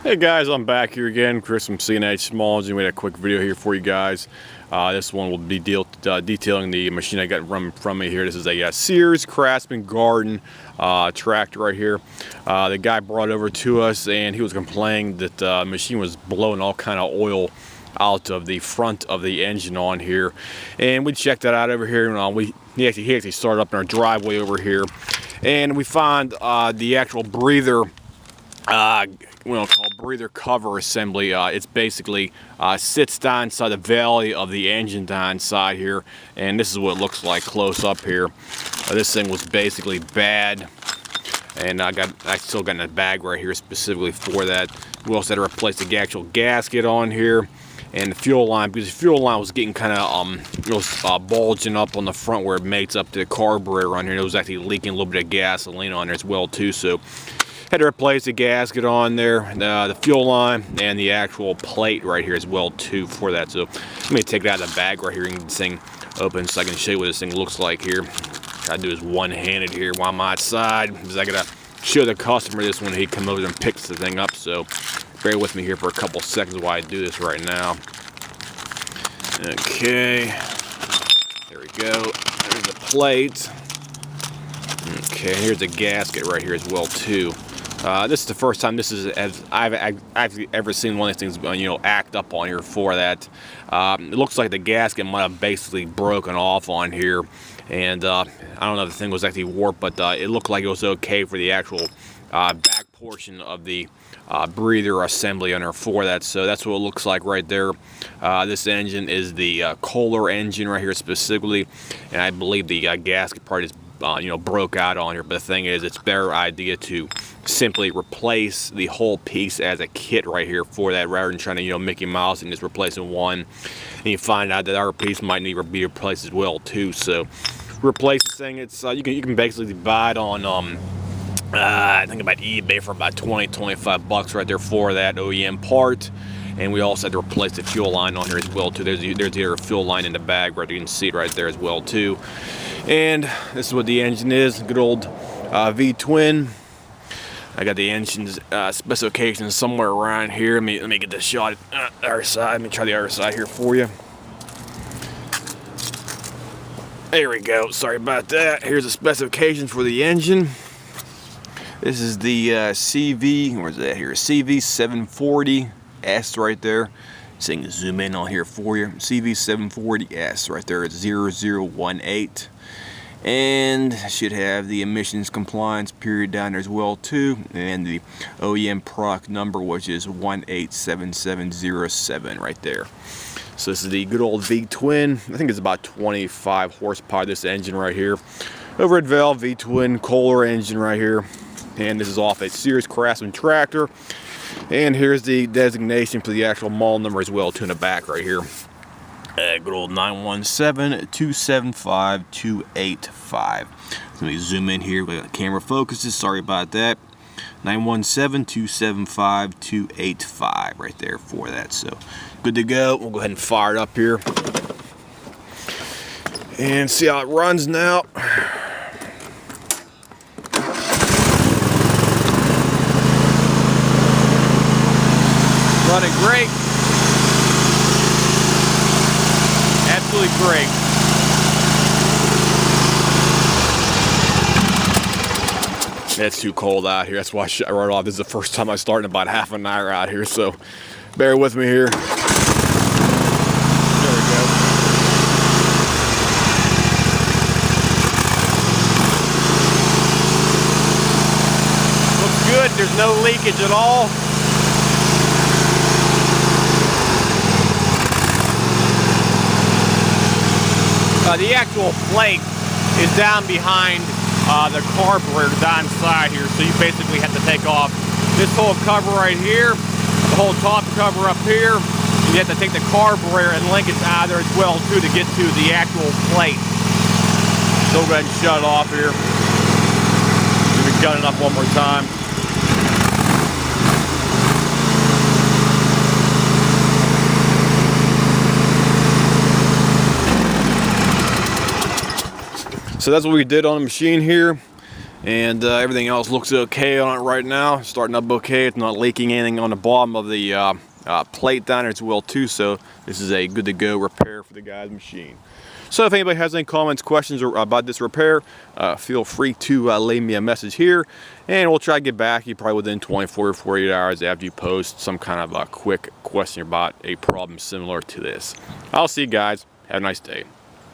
Hey guys, I'm back here again, Chris from C&H Small Engine. We had a quick video here for you guys. This one will be detailing the machine I got from me here. This is a Sears Craftsman garden tractor right here. The guy brought it over to us and he was complaining that the machine was blowing all kind of oil out of the front of the engine on here. And we checked that out over here. He actually started up in our driveway over here. And we found the actual breather called breather cover assembly. It's basically sits down inside the valley of the engine down inside here, and this is what it looks like close up here. This thing was basically bad, and I still got in a bag right here specifically for that. We also had to replace the actual gasket on here and the fuel line, because the fuel line was getting kind of bulging up on the front where it mates up to the carburetor on here. It was actually leaking a little bit of gasoline on there as well too, so had to replace the gasket on there, the fuel line, and the actual plate right here as well too for that. So let me take that out of the bag right here and get this thing open so I can show you what this thing looks like here. Try to do this one-handed here while I'm outside, because I gotta show the customer this when he comes over and picks the thing up. So bear with me here for a couple seconds while I do this right now. Okay, there we go. There's the plate. Okay, here's the gasket right here as well too. This is the first time I've ever seen one of these things, act up on here for that. It looks like the gasket might have basically broken off on here, and I don't know if the thing was actually warped, but it looked like it was okay for the actual back portion of the breather assembly on there for that. So that's what it looks like right there. This engine is the Kohler engine right here specifically, and I believe the gasket part is broke out on here. But the thing is, it's a better idea to simply replace the whole piece as a kit right here for that, rather than trying to Mickey Mouse and just replacing one, and you find out that our piece might need to be replaced as well too. So replace this thing. It's you can basically buy it on I think about eBay for about 20-25 bucks right there for that OEM part. And we also had to replace the fuel line on here as well too. There's the fuel line in the bag right there. You can see it right there as well too. And this is what the engine is. Good old V-twin. I got the engine's specifications somewhere around here. Let me get this shot at the other side. Let me try the other side here for you. There we go. Sorry about that. Here's the specifications for the engine. This is the CV. Where's that here? CV740S right there. So you can zoom in on here for you. CV740S right there at 0018. And should have the emissions compliance period down there as well too, and the OEM product number, which is 187707 right there. So this is the good old V-twin. I think it's about 25 horsepower, this engine right here. Over at Valve, V-twin Kohler engine right here. And this is off a Sears Craftsman tractor. And here's the designation for the actual model number as well too in the back right here. Good old 917-275-285. Let me zoom in here. The camera focuses. Sorry about that. 917-275-285 right there for that. So good to go. We'll go ahead and fire it up here and see how it runs now. Running great. Absolutely great. It's too cold out here. That's why I wrote off. This is the first time I start in about half an hour out here, so bear with me here. There we go. Looks good. There's no leakage at all. The actual plate is down behind the carburetor down side here, so you basically have to take off this whole cover right here, the whole top cover up here, and you have to take the carburetor and link it out of there as well too to get to the actual plate. So we'll go ahead and shut it off here. Let me gun it up one more time. So that's what we did on the machine here. And everything else looks okay on it right now. Starting up okay. It's not leaking anything on the bottom of the plate down there as well too. So this is a good to go repair for the guy's machine. So if anybody has any comments, questions about this repair, feel free to leave me a message here, and we'll try to get back to you probably within 24 or 48 hours after you post some kind of a quick question about a problem similar to this. I'll see you guys. Have a nice day.